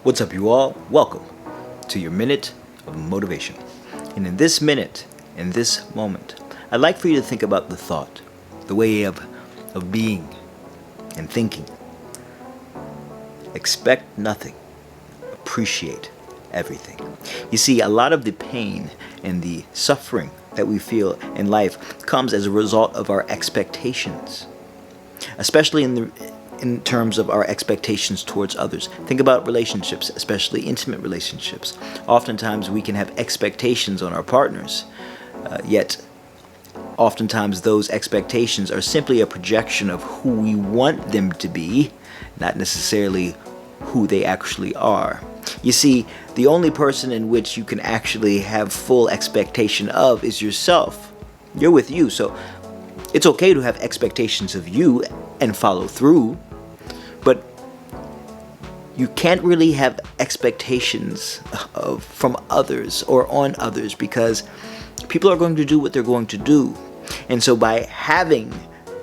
What's up, you all? Welcome to your minute of motivation. And in this minute, in this moment, I'd like for you to think about the thought, the way of being and thinking. Expect nothing, appreciate everything. You see, a lot of the pain and the suffering that we feel in life comes as a result of our expectations, especially in terms of our expectations towards others. Think about relationships, especially intimate relationships. Oftentimes we can have expectations on our partners, yet oftentimes those expectations are simply a projection of who we want them to be, not necessarily who they actually are. You see, the only person in which you can actually have full expectation of is yourself. You're with you, so it's okay to have expectations of you and follow through, but you can't really have expectations from others or on others, because people are going to do what they're going to do. And so by having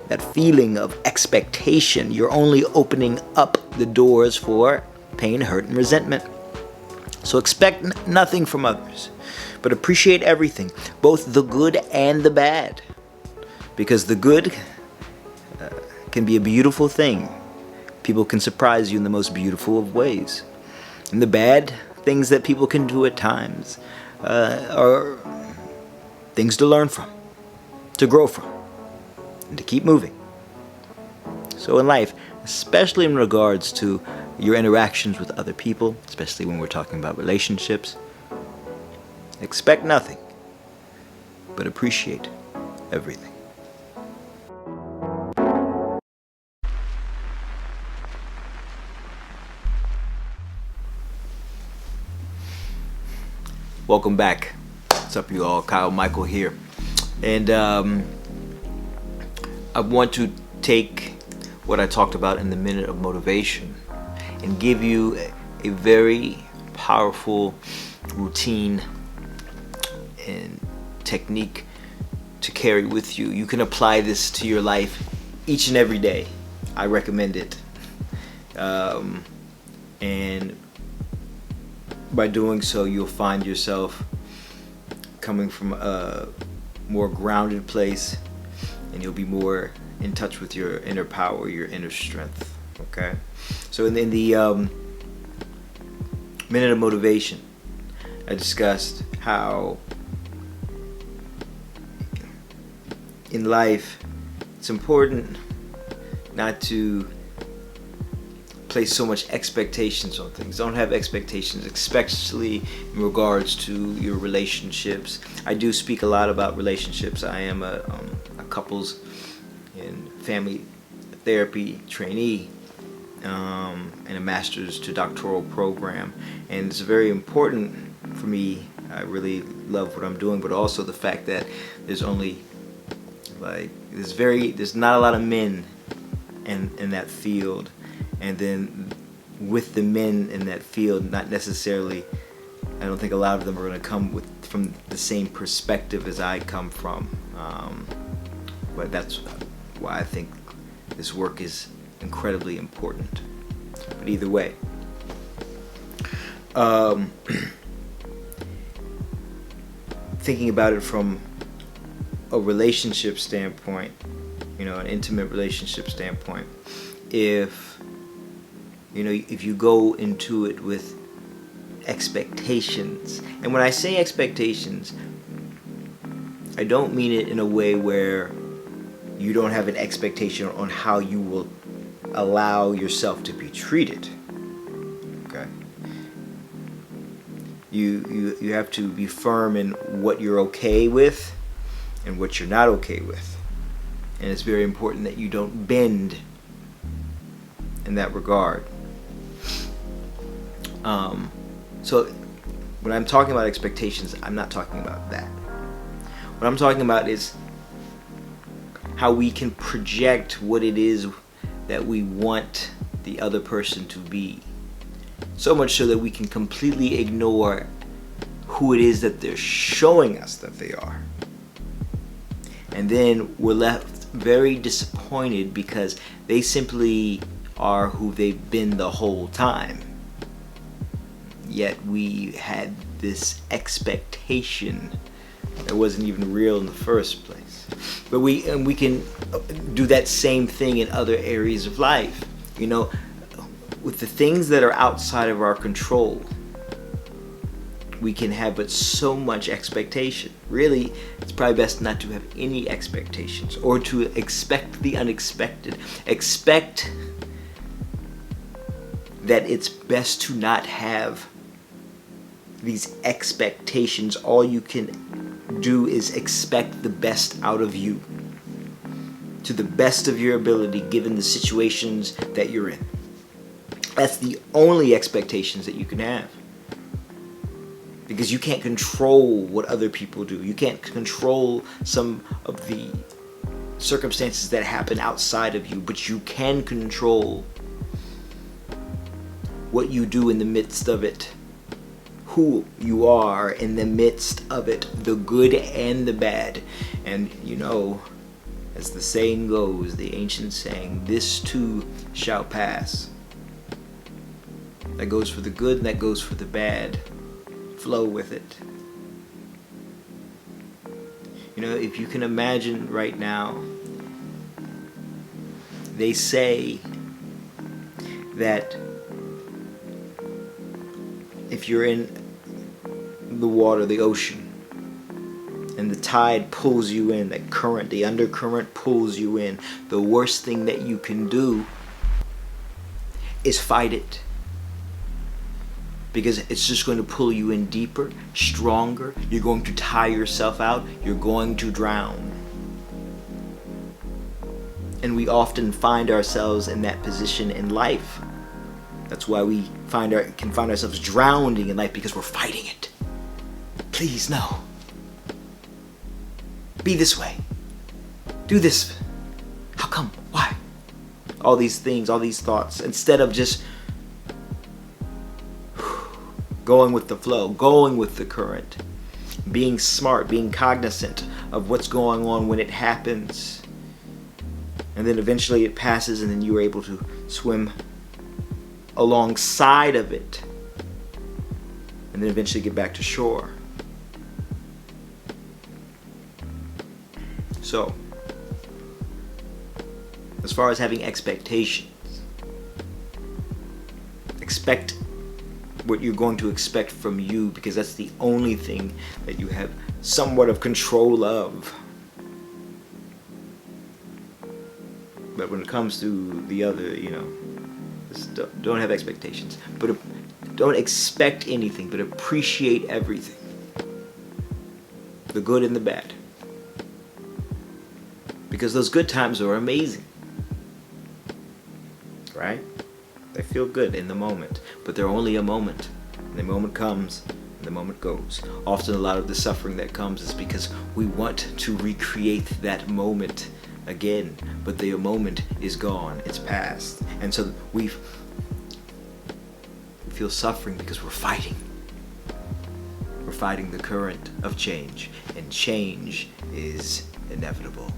that feeling of expectation, you're only opening up the doors for pain, hurt, and resentment. So expect nothing from others, but appreciate everything, both the good and the bad. Because the good can be a beautiful thing. People can surprise you in the most beautiful of ways. And the bad things that people can do at times are things to learn from, to grow from, and to keep moving. So in life, especially in regards to your interactions with other people, especially when we're talking about relationships, expect nothing, but appreciate everything. Welcome back. What's up, you all? Kyle Michael here. And I want to take what I talked about in the minute of motivation and give you a very powerful routine and technique to carry with you. You can apply this to your life each and every day. I recommend it. And by doing so, you'll find yourself coming from a more grounded place, and you'll be more in touch with your inner power, your inner strength. Okay? So in the minute of motivation, I discussed how in life it's important not to place so much expectations on things. Don't have expectations, especially in regards to your relationships. I do speak a lot about relationships. I am a couples and family therapy trainee, and a master's to doctoral program, and it's very important for me. I really love what I'm doing, but also the fact that there's not a lot of men in that field. And then with the men in that field, not necessarily, I don't think a lot of them are going to come from the same perspective as I come from. But that's why I think this work is incredibly important. But either way, thinking about it from a relationship standpoint, an intimate relationship standpoint, if you go into it with expectations, and when I say expectations, I don't mean it in a way where you don't have an expectation on how you will allow yourself to be treated. Okay? You have to be firm in what you're okay with and what you're not okay with. And it's very important that you don't bend in that regard. So when I'm talking about expectations, I'm not talking about that. What I'm talking about is how we can project what it is that we want the other person to be. So much so that we can completely ignore who it is that they're showing us that they are. And then we're left very disappointed because they simply are who they've been the whole time. Yet we had this expectation that wasn't even real in the first place. But we can do that same thing in other areas of life. You know, with the things that are outside of our control, we can have but so much expectation. Really, it's probably best not to have any expectations, or to expect the unexpected. Expect that it's best to not have these expectations. All you can do is expect the best out of you, to the best of your ability, given the situations that you're in. That's the only expectations that you can have. Because you can't control what other people do. You can't control some of the circumstances that happen outside of you, but you can control what you do in the midst of it, who you are in the midst of it, the good and the bad. And you know, as the saying goes, the ancient saying, this too shall pass. That goes for the good and that goes for the bad. Flow with it. You know, if you can imagine right now, they say that if you're in the water, the ocean, and the tide pulls you in, that current, the undercurrent pulls you in, the worst thing that you can do is fight it. Because it's just going to pull you in deeper, stronger. You're going to tire yourself out. You're going to drown. And we often find ourselves in that position in life. That's why we can find ourselves drowning in life, because we're fighting it. Please, no. Be this way. Do this. How come? Why? All these things, all these thoughts. Instead of just going with the flow, going with the current, being smart, being cognizant of what's going on when it happens, and then eventually it passes, and then you are able to swim alongside of it, and then eventually get back to shore. So, as far as having expectations, expect what you're going to expect from you, because that's the only thing that you have somewhat of control of. But when it comes to the other, you know, just don't have expectations. But don't expect anything, but appreciate everything. The good and the bad. Because those good times are amazing. Right? They feel good in the moment, but they're only a moment. And the moment comes, and the moment goes. Often a lot of the suffering that comes is because we want to recreate that moment again, but the moment is gone, it's past. And so we feel suffering because we're fighting. We're fighting the current of change, and change is inevitable.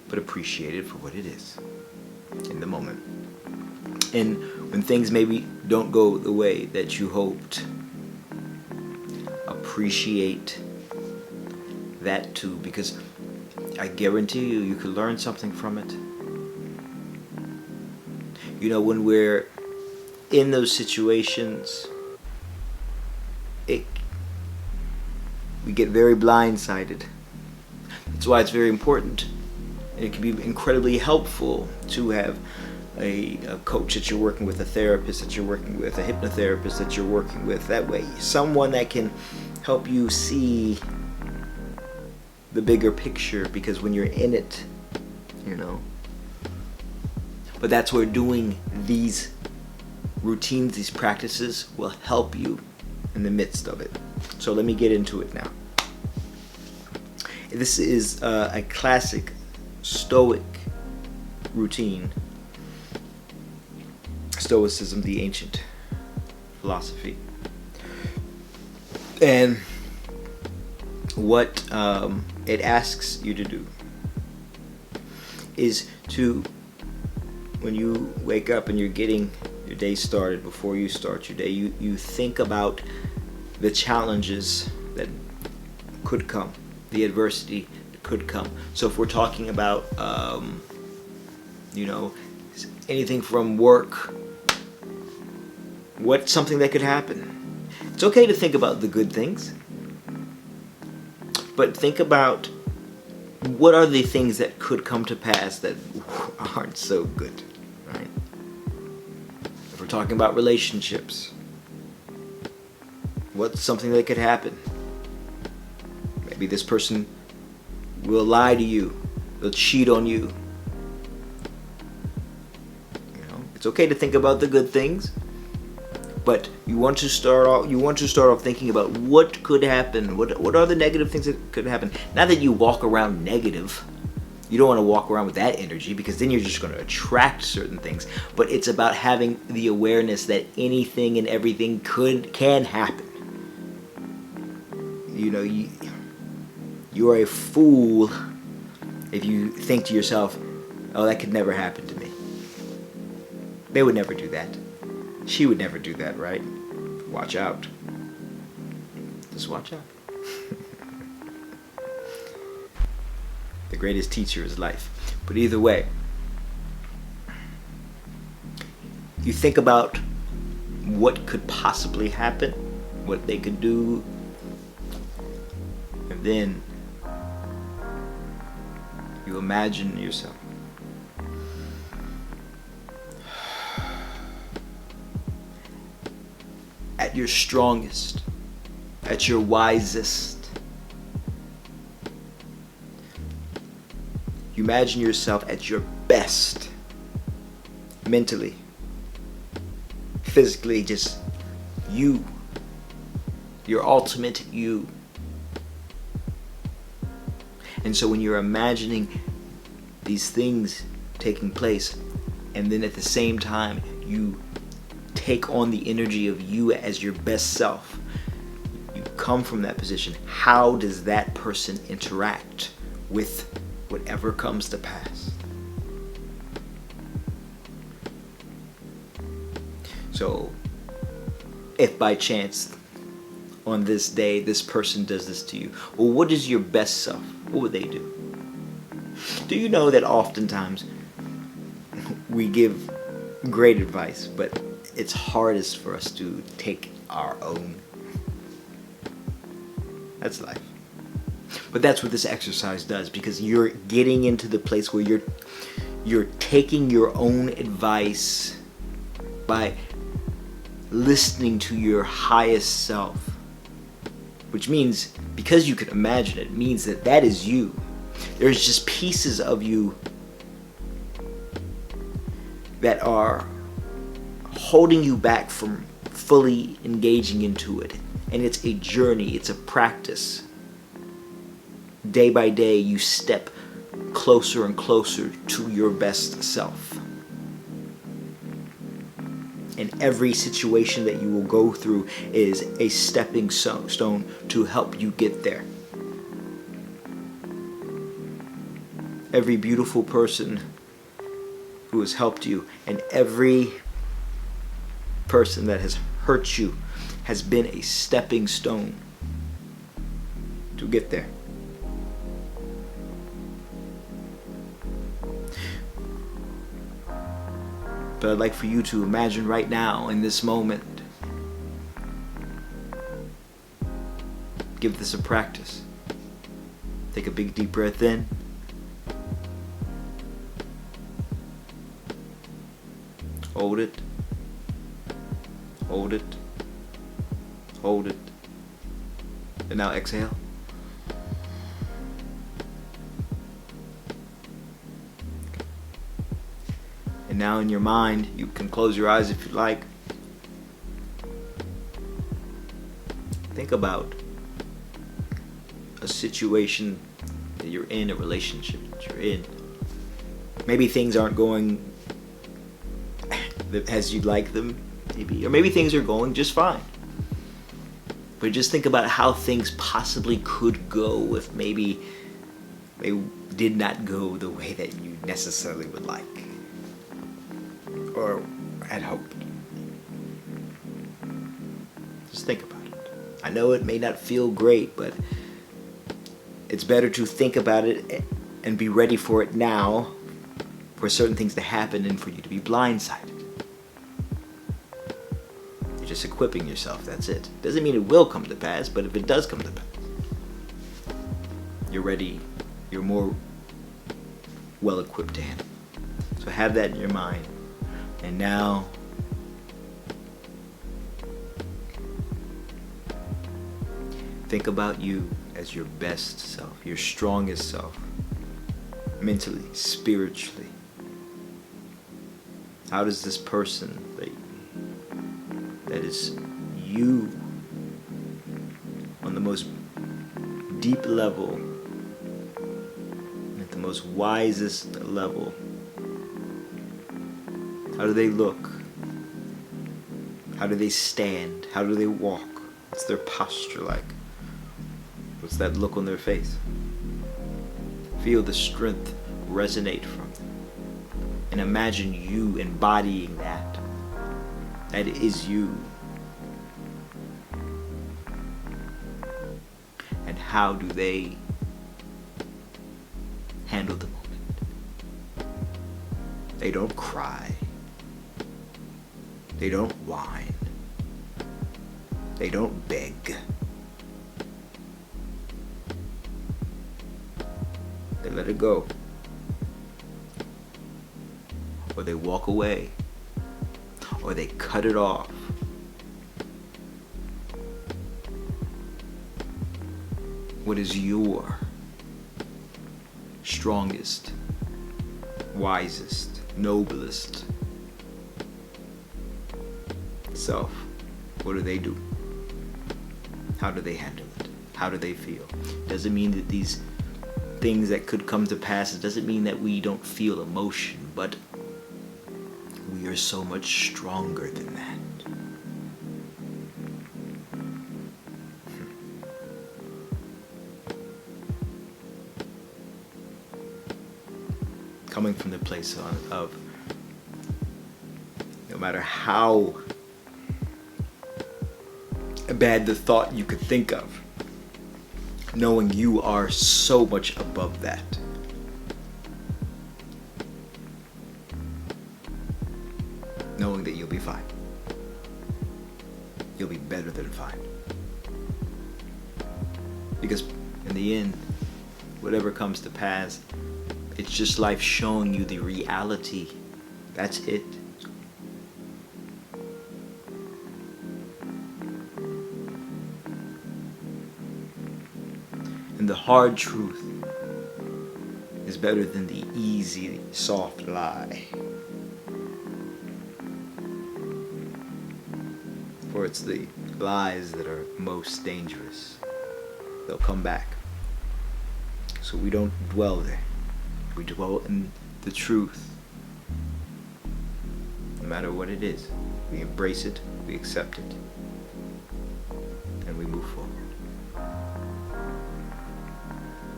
But appreciate it for what it is in the moment. And when things maybe don't go the way that you hoped, appreciate that too, because I guarantee you could learn something from it. You know, when we're in those situations, we get very blindsided. That's why it's very important. And it can be incredibly helpful to have a coach that you're working with, a therapist that you're working with, a hypnotherapist that you're working with. That way, someone that can help you see the bigger picture, because when you're in it, you know. But that's where doing these routines, these practices, will help you in the midst of it. So let me get into it now. This is a classic stoic routine. Stoicism, the ancient philosophy. And what it asks you to do is to when you wake up and you're getting your day started, before you start your day, you think about the challenges that could come, the adversity that could come. So if we're talking about, anything from work, what's something that could happen? It's okay to think about the good things, but think about what are the things that could come to pass that aren't so good, right? If we're talking about relationships, what's something that could happen? Maybe this person will lie to you, they'll cheat on you. It's okay to think about the good things, but you want to start off thinking about what could happen. What are the negative things that could happen? Not that you walk around negative. You don't want to walk around with that energy, because then you're just going to attract certain things. But it's about having the awareness that anything and everything can happen. You are a fool if you think to yourself, "Oh, that could never happen to me. They would never do that. She would never do that," right? Watch out. Just watch out. The greatest teacher is life. But either way, you think about what could possibly happen, what they could do, and then you imagine yourself at your strongest, at your wisest. You imagine yourself at your best, mentally, physically, just you, your ultimate you. And so when you're imagining these things taking place, and then at the same time you take on the energy of you as your best self, you come from that position. How does that person interact with whatever comes to pass? So if by chance on this day this person does this to you, well, what is your best self? What would they do? Do you know that oftentimes we give great advice, but it's hardest for us to take our own? That's life. But that's what this exercise does, because you're getting into the place where you're taking your own advice by listening to your highest self, which means, because you can imagine it, means that is you. There's just pieces of you that are holding you back from fully engaging into it. And it's a journey, it's a practice. Day by day, you step closer and closer to your best self. And every situation that you will go through is a stepping stone to help you get there. Every beautiful person who has helped you, and every person that has hurt you, has been a stepping stone to get there. But I'd like for you to imagine right now, in this moment, give this a practice. Take a big deep breath in. Hold it. Hold it. Hold it. And now exhale. And now in your mind, you can close your eyes if you like. Think about a situation that you're in, a relationship that you're in. Maybe things aren't going as you'd like them, maybe. Or maybe things are going just fine. But just think about how things possibly could go if maybe they did not go the way that you necessarily would like. or had hoped. Just think about it. I know it may not feel great, but it's better to think about it and be ready for it now, for certain things to happen and for you to be blindsided. You're just equipping yourself, that's it. Doesn't mean it will come to pass, but if it does come to pass, you're ready, you're more well equipped to handle. So have that in your mind. And now, think about you as your best self, your strongest self, mentally, spiritually. How does this person that is you on the most deep level, at the most wisest level, how do they look? How do they stand? How do they walk? What's their posture like? What's that look on their face? Feel the strength resonate from them. And imagine you embodying that. That is you. And how do they handle the moment? They don't cry. They don't whine. They don't beg. They let it go. Or they walk away. Or they cut it off. What is your strongest, wisest, noblest self? What do they do? How do they handle it? How do they feel? Doesn't mean that these things that could come to pass, it doesn't mean that we don't feel emotion, but we are so much stronger than that. Coming from the place of no matter how bad the thought you could think of, knowing you are so much above that. Knowing that you'll be fine. You'll be better than fine. Because in the end, whatever comes to pass, it's just life showing you the reality. That's it. And the hard truth is better than the easy, soft lie. For it's the lies that are most dangerous. They'll come back. So we don't dwell there. We dwell in the truth. No matter what it is, we embrace it, we accept it, and we move forward.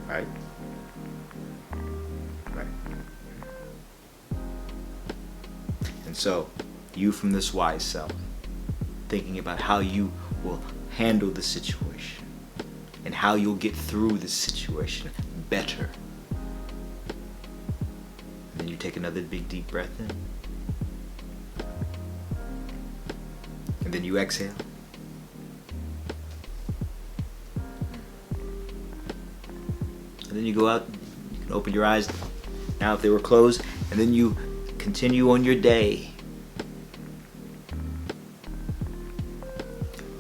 Right? Right. And so, you from this wise self, thinking about how you will handle the situation and how you'll get through the situation better. And then you take another big deep breath in. And then you exhale. And then you go out, you can open your eyes now if they were closed, and then you continue on your day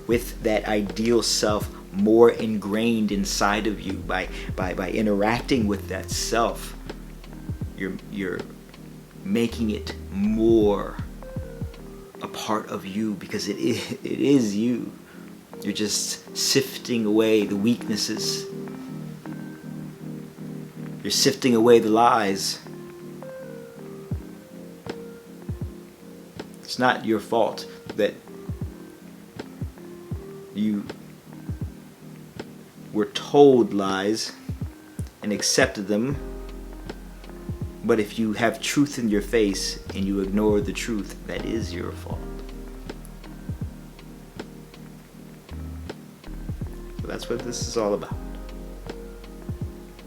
with that ideal self more ingrained inside of you by interacting with that self. You're making it more a part of you because it is you. You're just sifting away the weaknesses. You're sifting away the lies. It's not your fault that you were told lies and accepted them, But if you have truth in your face and you ignore the truth, that is your fault. So that's what this is all about.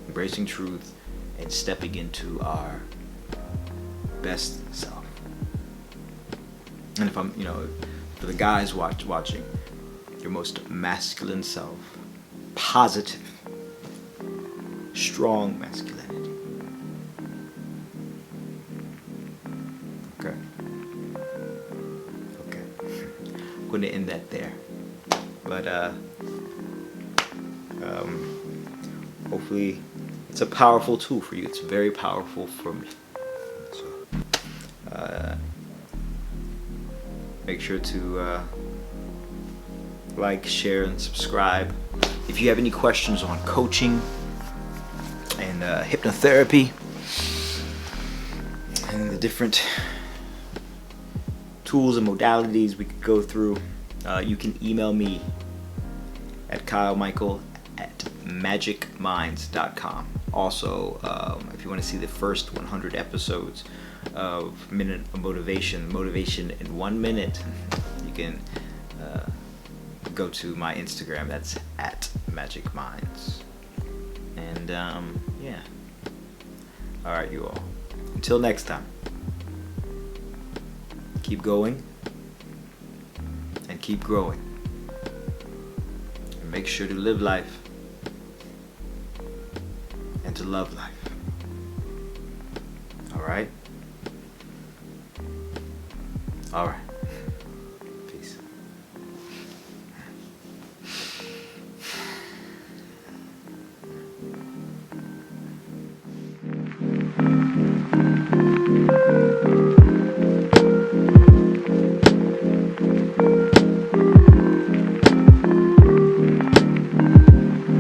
Embracing truth and stepping into our best self. And if I'm, for the guys watching, your most masculine self, positive, strong masculinity. Okay. I'm going to end that there. But hopefully it's a powerful tool for you. It's very powerful for me. So make sure to like, share, and subscribe. If you have any questions on coaching and hypnotherapy and the different tools and modalities we could go through, you can email me at kylemichael@magicminds.com. Also, if you want to see the first 100 episodes of Minute of Motivation in 1 minute, you can go to my Instagram. That's @magicminds. And yeah. All right, you all. Until next time. Keep going and keep growing. And make sure to live life and to love life. All right? All right.